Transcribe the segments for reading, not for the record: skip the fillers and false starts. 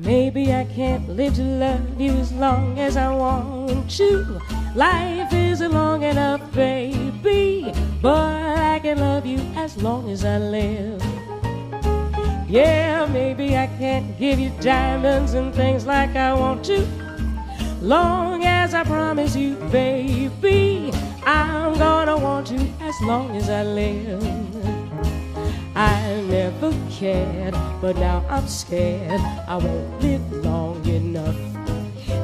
Maybe I can't live to love you as long as I want to. Life isn't long enough, baby, but I can love you as long as I live. Yeah, maybe I can't give you diamonds and things like I want to. Long as I promise you, baby, I'm gonna want you as long as I live. I never cared, but now I'm scared I won't live long enough.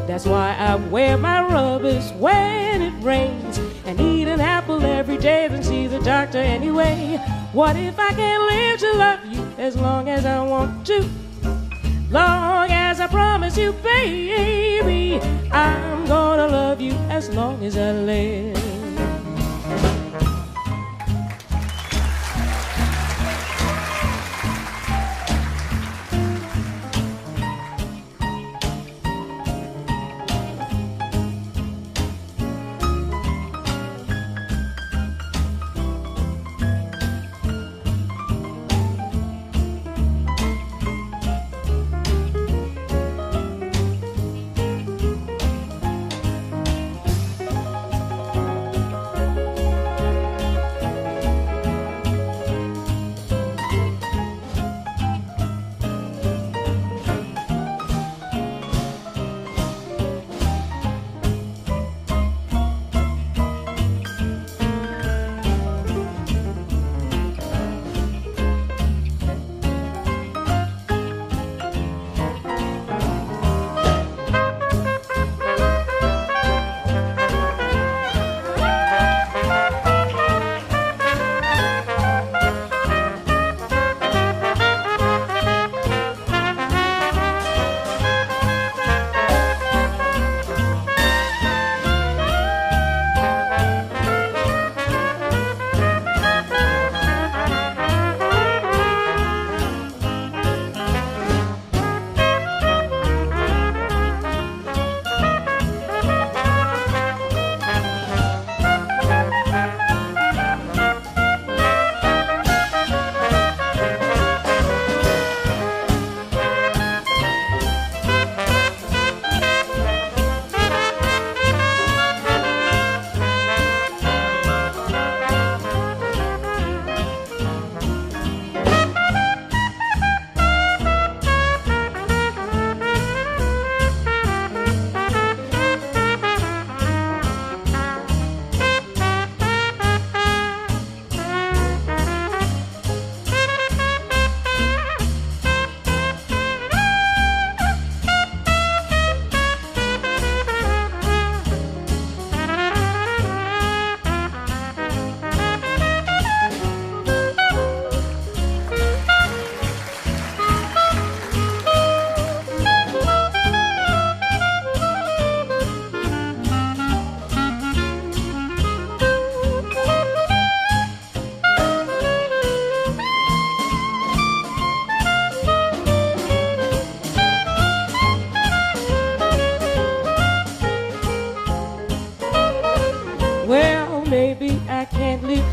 That's why I wear my rubbers when it rains and eat an apple every day, then see the doctor anyway. What if I can't live to love you as long as I want to? Long as I promise you, baby, I'm gonna love you as long as I live.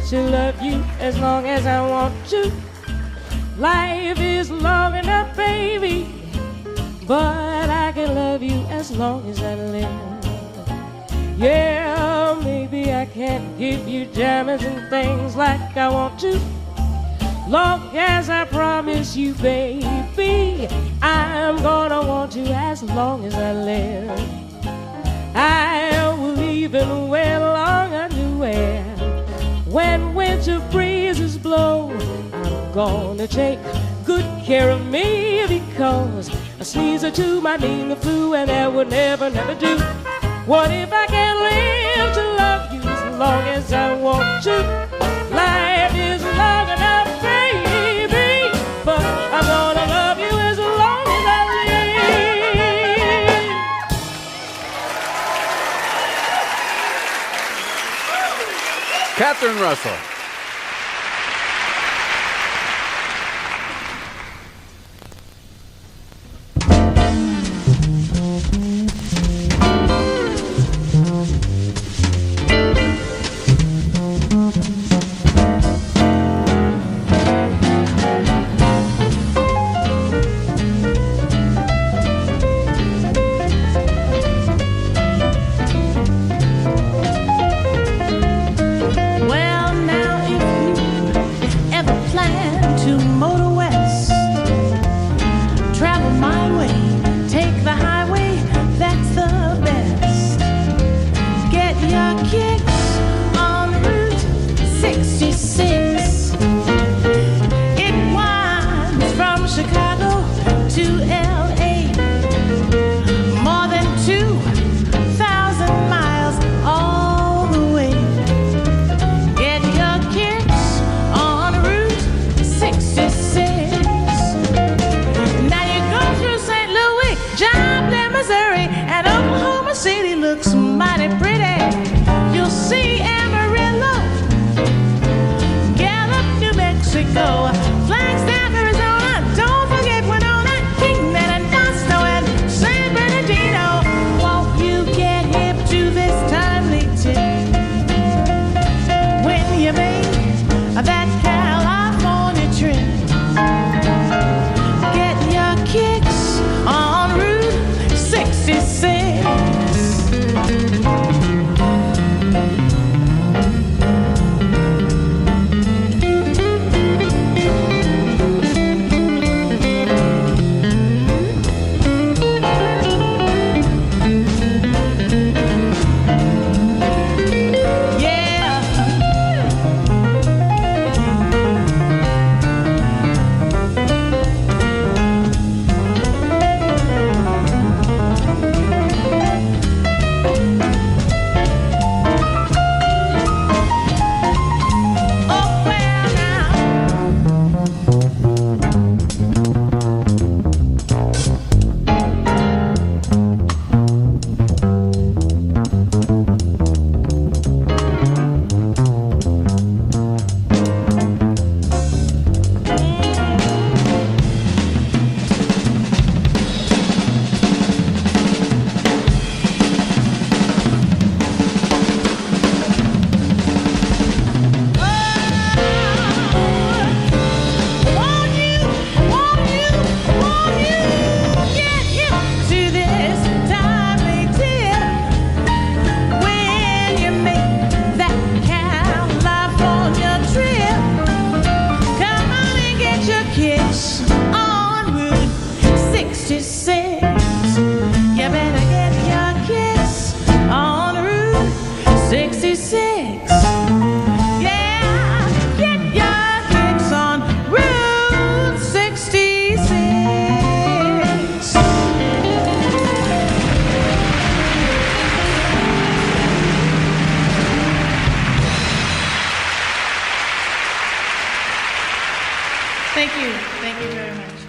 To love you as long as I want to. Life is long enough, baby, but I can love you as long as I live. Yeah, maybe I can't give you diamonds and things like I want to. Long as I promise you, baby, I'm gonna want you as long as I live. I will even wear long underwear when winter breezes blow. I'm gonna take good care of me, because a sneeze or two might mean the flu, and that would never, never do. What if I can't live to love you as long as I want to? Life is long enough, baby, but I'm gonna love you as long as I live. Catherine Russell. 66. Thank you. Thank you very much.